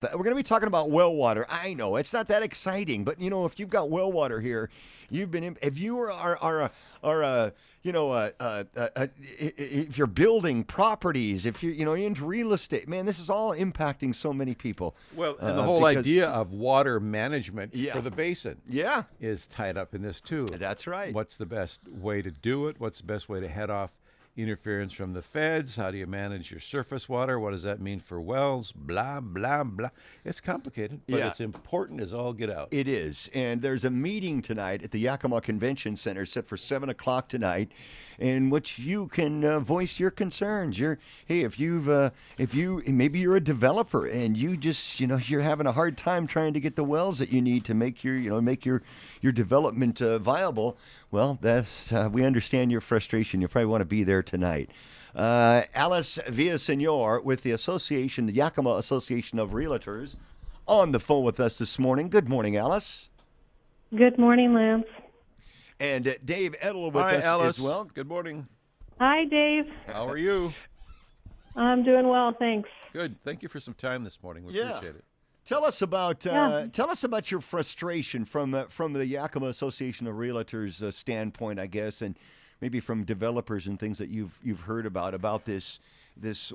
We're going to be talking about well water. I know it's not that exciting, but if you've got well water here, if you if you're building properties, if you're into real estate, man, this is all impacting so many people. Well, and the whole idea of water management for the basin is tied up in this too. That's right. What's the best way to do it? What's the best way to head off interference from the feds? How do you manage your surface water? What does that mean for wells? Blah, blah, blah. It's complicated, but it's important as all get out. It is. And there's a meeting tonight at the Yakima Convention Center set for 7 o'clock tonight in which you can voice your concerns. If maybe you're a developer and you just, you're having a hard time trying to get the wells that you need to make your development viable. Well, we understand your frustration. You probably want to be there tonight. Alice Villasenior with the Yakima Association of Realtors, on the phone with us this morning. Good morning, Alice. Good morning, Lance. And Dave Edel with us Alice. as well. Good morning. Hi, Dave. How are you? I'm doing well, thanks. Good. Thank you for some time this morning. We appreciate it. Tell us about your frustration from the Yakima Association of Realtors standpoint, I guess, and maybe from developers and things that you've heard about this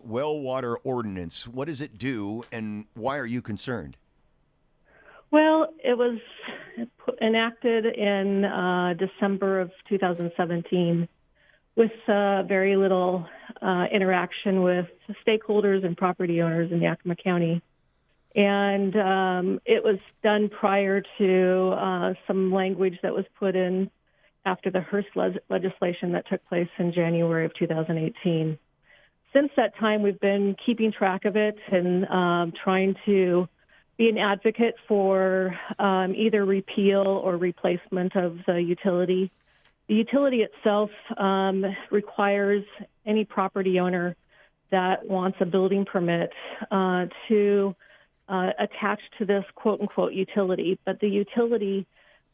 well water ordinance. What does it do, and why are you concerned? Well, it was enacted in December of 2017 with very little interaction with stakeholders and property owners in Yakima County. And it was done prior to some language that was put in after the Hearst legislation that took place in January of 2018. Since that time, we've been keeping track of it and trying to be an advocate for either repeal or replacement of the utility. The utility itself requires any property owner that wants a building permit to attach to this quote-unquote utility. But the utility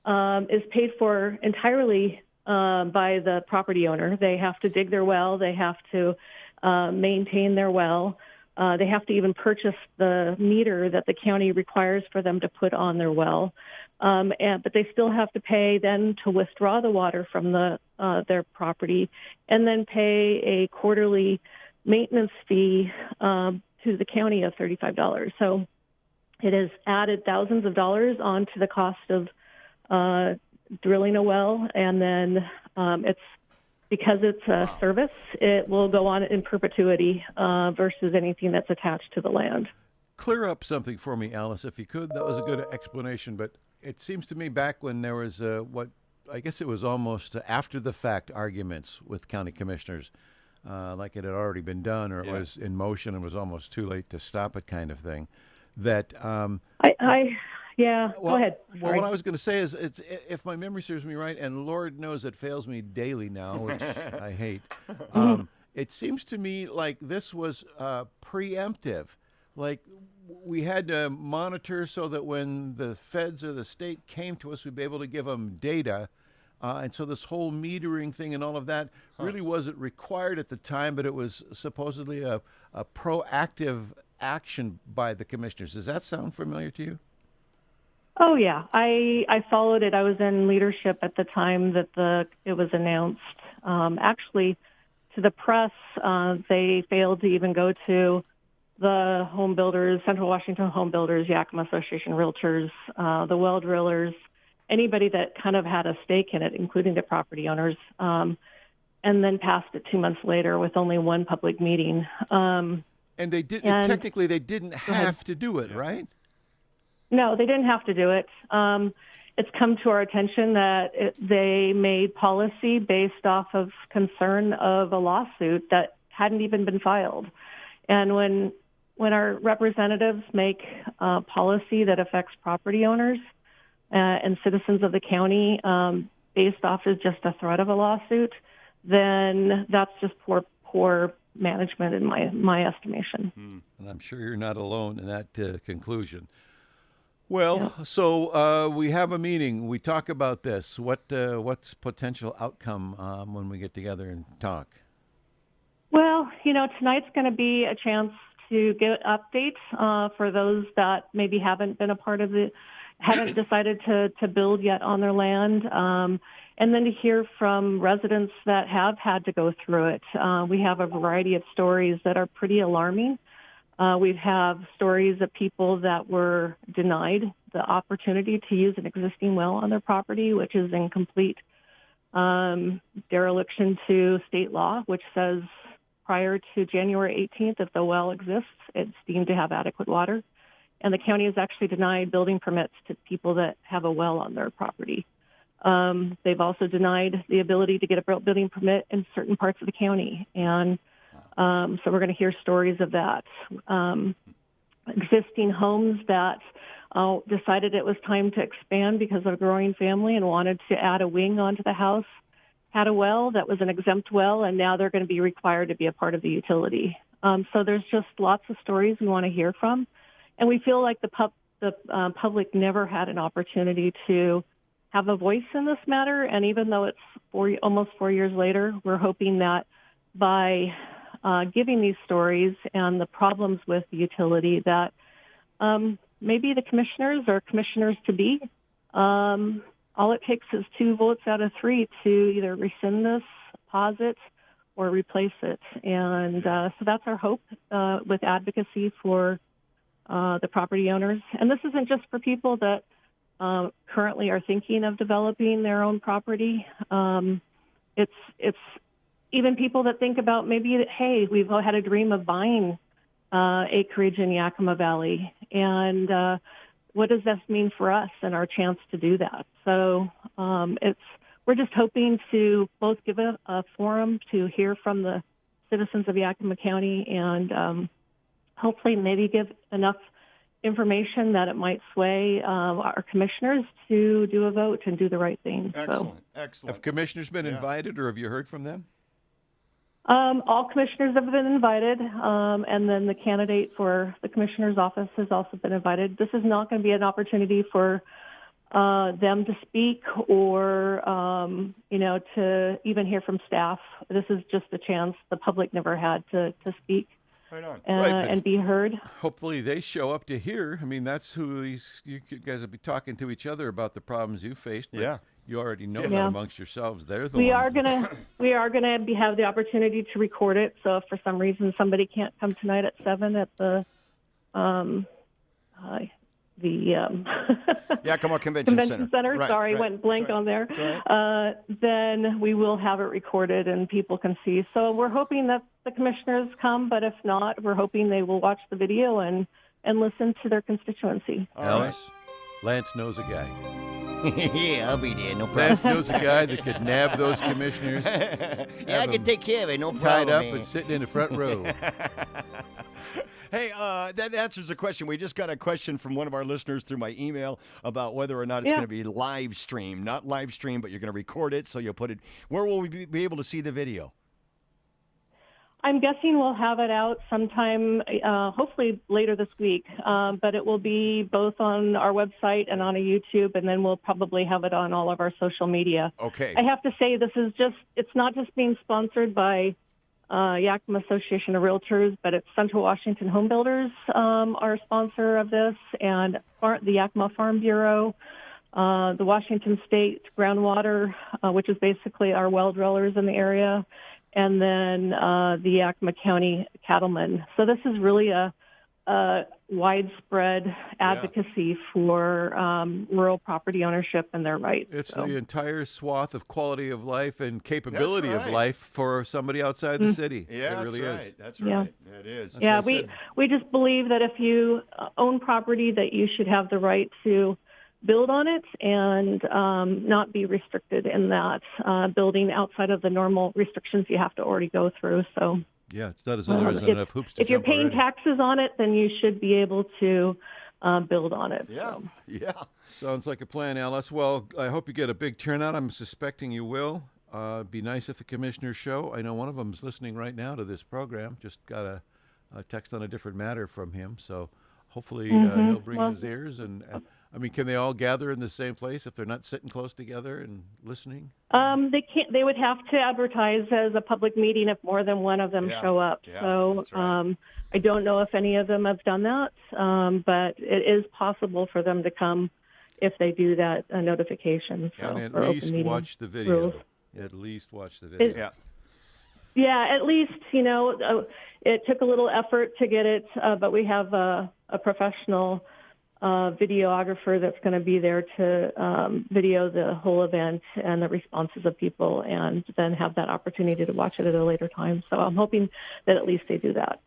is paid for entirely by the property owner. They have to dig their well. They have to maintain their well. They have to even purchase the meter that the county requires for them to put on their well. But they still have to pay then to withdraw the water from their property and then pay a quarterly maintenance fee to the county of $35. So it has added thousands of dollars onto the cost of drilling a well, and then because it's a service, it will go on in perpetuity versus anything that's attached to the land. Clear up something for me, Alice, if you could. That was a good explanation, but it seems to me back when there was I guess it was almost after the fact arguments with county commissioners, like it had already been done or it was in motion and was almost too late to stop it kind of thing, that... Go ahead. Well, what I was going to say is, if my memory serves me right, and Lord knows it fails me daily now, which I hate, it seems to me like this was preemptive. Like we had to monitor so that when the feds or the state came to us, we'd be able to give them data. And so this whole metering thing and all of that really wasn't required at the time, but it was supposedly a proactive action by the commissioners. Does that sound familiar to you? Oh, yeah. I followed it. I was in leadership at the time that it was announced. Actually, to the press, they failed to even go to the home builders, Central Washington Home Builders, Yakima Association Realtors, the well drillers, anybody that kind of had a stake in it, including the property owners, and then passed it 2 months later with only one public meeting. And they did. Technically, they didn't have to do it, right? No, they didn't have to do it. It's come to our attention that they made policy based off of concern of a lawsuit that hadn't even been filed. And when our representatives make policy that affects property owners and citizens of the county based off of just a threat of a lawsuit, then that's just poor management in my estimation. And I'm sure you're not alone in that conclusion. Well, so we have a meeting. We talk about this. What's potential outcome when we get together and talk? Well, tonight's going to be a chance to get updates for those that maybe haven't been a part of haven't decided to build yet on their land, and then to hear from residents that have had to go through it. We have a variety of stories that are pretty alarming. We have stories of people that were denied the opportunity to use an existing well on their property, which is in complete dereliction to state law, which says prior to January 18th, if the well exists, it's deemed to have adequate water. And the county has actually denied building permits to people that have a well on their property. They've also denied the ability to get a building permit in certain parts of the county. And so we're going to hear stories of that. Existing homes that decided it was time to expand because of a growing family and wanted to add a wing onto the house, had a well that was an exempt well, and now they're going to be required to be a part of the utility. So there's just lots of stories we want to hear from. And we feel like the public never had an opportunity to have a voice in this matter. And even though it's almost 4 years later, we're hoping that by giving these stories and the problems with the utility that maybe the commissioners or commissioners-to-be, all it takes is 2 votes out of 3 to either rescind this, pause it, or replace it. And so that's our hope with advocacy for the property owners. And this isn't just for people that currently are thinking of developing their own property. It's even people that think about maybe that, hey, we've all had a dream of buying acreage in Yakima Valley, and what does this mean for us and our chance to do that? So we're just hoping to both give a forum to hear from the citizens of Yakima County and hopefully maybe give enough information that it might sway our commissioners to do a vote and do the right thing. Excellent. Have commissioners been invited, or have you heard from them? All commissioners have been invited, and then the candidate for the commissioner's office has also been invited. This is not going to be an opportunity for them to speak or, to even hear from staff. This is just a chance the public never had to speak. Right on. And be heard. Hopefully they show up to hear. I mean, that's who you guys will be talking to each other about the problems you faced. But you already know that amongst yourselves. They're the we ones. We are gonna have the opportunity to record it. So if for some reason somebody can't come tonight at 7 at the Yakima Convention Center. Right, Sorry, right. went blank on there. Right. Then we will have it recorded and people can see. So we're hoping that the commissioners come, but if not, we're hoping they will watch the video and listen to their constituency. Alice, Lance knows a guy. Yeah, I'll be there, no problem. Lance knows a guy that could nab those commissioners. I can take care of it, no problem. Tied up man. and sitting in the front row. Hey, that answers the question. We just got a question from one of our listeners through my email about whether or not it's going to be live stream. Not live stream, but you're going to record it, so you'll put it. Where will we be able to see the video? I'm guessing we'll have it out sometime, hopefully later this week, but it will be both on our website and on a YouTube, and then we'll probably have it on all of our social media. Okay. I have to say it's not just being sponsored by Yakima Association of Realtors, but it's Central Washington Home Builders, our sponsor of this, and the Yakima Farm Bureau, the Washington State Groundwater, which is basically our well drillers in the area, and then the Yakima County Cattlemen. So this is really a widespread advocacy for rural property ownership and their rights. It's the entire swath of quality of life and capability of life for somebody outside the city. Yeah, it really is. That's right. Yeah, it is. We just believe that if you own property, that you should have the right to build on it and not be restricted in that building outside of the normal restrictions you have to already go through. So yeah, it's not as though there isn't enough hoops to if you're jump paying already. taxes on it, then you should be able to build on it. Yeah, so. yeah. Sounds like a plan, Alice. Well, I hope you get a big turnout. I'm suspecting you will. Be nice if the commissioners show. I know one of them is listening right now to this program. Just got a text on a different matter from him. So hopefully he'll bring his ears. And I mean, can they all gather in the same place if they're not sitting close together and listening? They can't. They would have to advertise as a public meeting if more than one of them show up. Yeah, so that's right. I don't know if any of them have done that, but it is possible for them to come if they do that notification. So, And at or open least meeting watch the video. rules. At least watch the video. Yeah. Yeah, at least, it took a little effort to get it, but we have a professional videographer that's going to be there to video the whole event and the responses of people, and then have that opportunity to watch it at a later time. So I'm hoping that at least they do that.